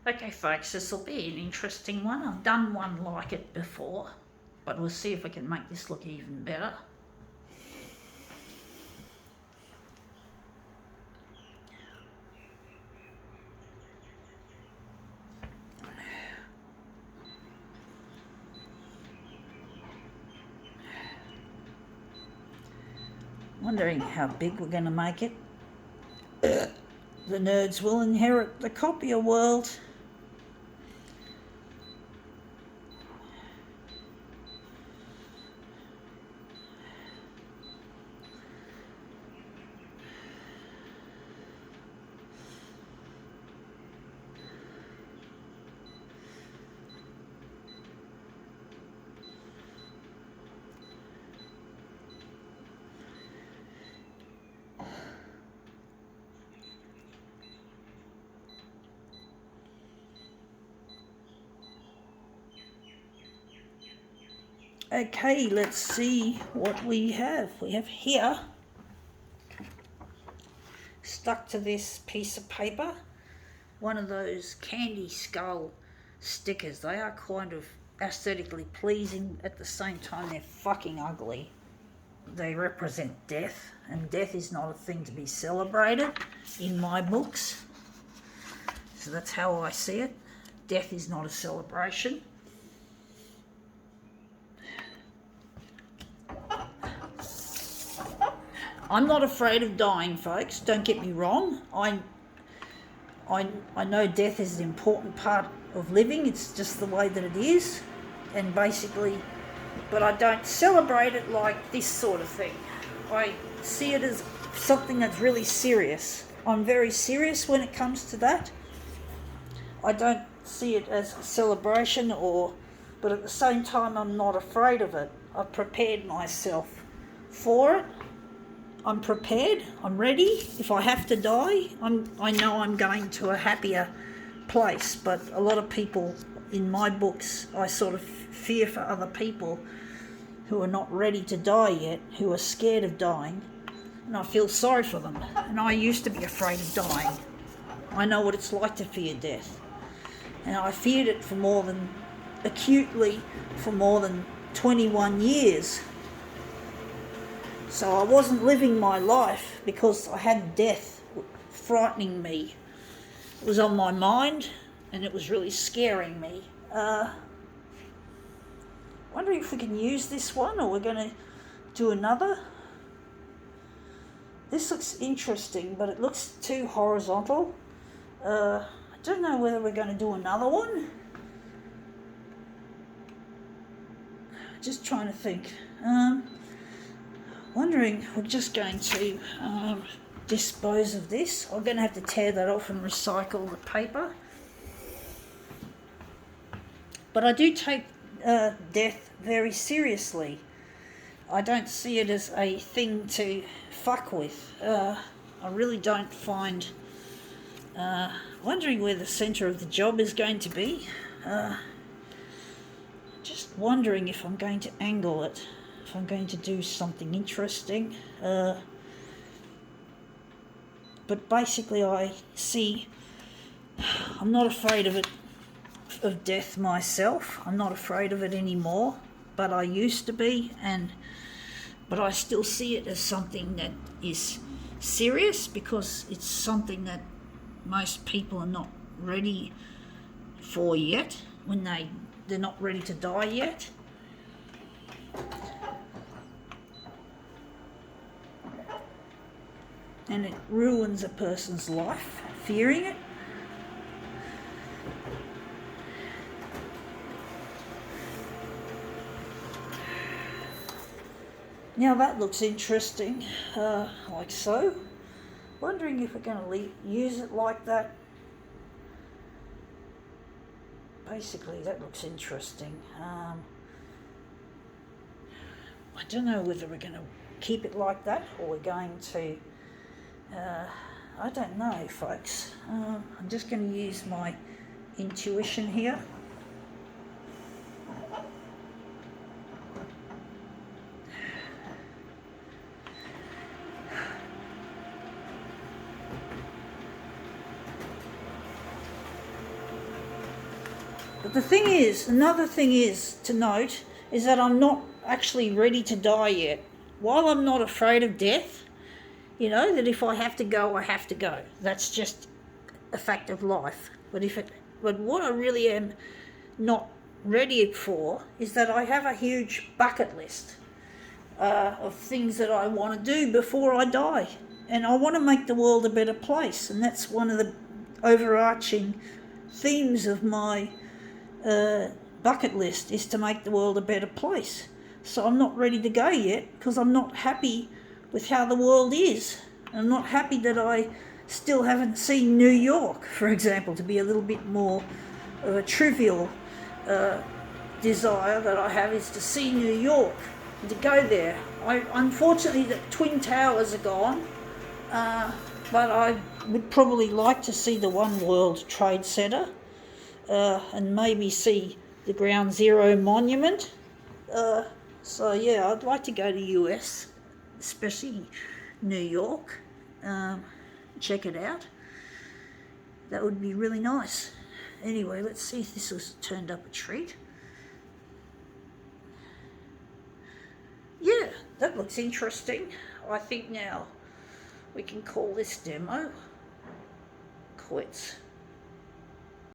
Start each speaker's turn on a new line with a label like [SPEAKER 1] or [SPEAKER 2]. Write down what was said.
[SPEAKER 1] Okay, folks, this will be an interesting one. I've done one like it before, but we'll see if we can make this look even better. Wondering how big we're going to make it. The nerds will inherit the copier world. Okay, let's see what we have. We have here, stuck to this piece of paper, one of those candy skull stickers. They are kind of aesthetically pleasing, at the same time they're fucking ugly. They represent death, and death is not a thing to be celebrated in my books. So that's how I see it. Death is not a celebration. I'm not afraid of dying, folks. Don't get me wrong. I know death is an important part of living. It's just the way that it is. And basically, but I don't celebrate it like this sort of thing. I see it as something that's really serious. I'm very serious when it comes to that. I don't see it as a celebration, but at the same time I'm not afraid of it. I've prepared myself for it. I'm prepared, I'm ready. If I have to die, I know I'm going to a happier place. But a lot of people in my books, I sort of fear for other people who are not ready to die yet, who are scared of dying, and I feel sorry for them. And I used to be afraid of dying. I know what it's like to fear death. And I feared it acutely for more than 21 years. So I wasn't living my life because I had death frightening me. It was on my mind and it was really scaring me. Wondering if we can use this one, or we're going to do another. This looks interesting, but it looks too horizontal. I don't know whether we're going to do another one. Just trying to think. Wondering, we're just going to dispose of this. I'm going to have to tear that off and recycle the paper. But I do take death very seriously. I don't see it as a thing to fuck with. I really don't find... wondering where the centre of the job is going to be. Just wondering if I'm going to angle it. If I'm going to do something interesting. But basically I'm not afraid of death myself. I'm not afraid of it anymore, but I used to be, but I still see it as something that is serious, because it's something that most people are not ready for yet, when they're not ready to die yet. And it ruins a person's life, fearing it. Now that looks interesting, like so. Wondering if we're going to use it like that. Basically, that looks interesting. I don't know whether we're going to keep it like that, or we're going to... I don't know, folks. I'm just going to use my intuition here. But the thing is, another thing is to note, is that I'm not actually ready to die yet. While I'm not afraid of death, that if I have to go, I have to go. That's just a fact of life. But what I really am not ready for is that I have a huge bucket list of things that I want to do before I die. And I want to make the world a better place. And that's one of the overarching themes of my bucket list, is to make the world a better place. So I'm not ready to go yet because I'm not happy with how the world is. I'm not happy that I still haven't seen New York, for example, to be a little bit more of a trivial desire that I have, is to see New York and to go there. Unfortunately, the Twin Towers are gone, but I would probably like to see the One World Trade Center and maybe see the Ground Zero Monument. So yeah, I'd like to go to US, especially New York, check it out. That would be really nice. Anyway, let's see if this was turned up a treat. Yeah, that looks interesting. I think now we can call this demo quits.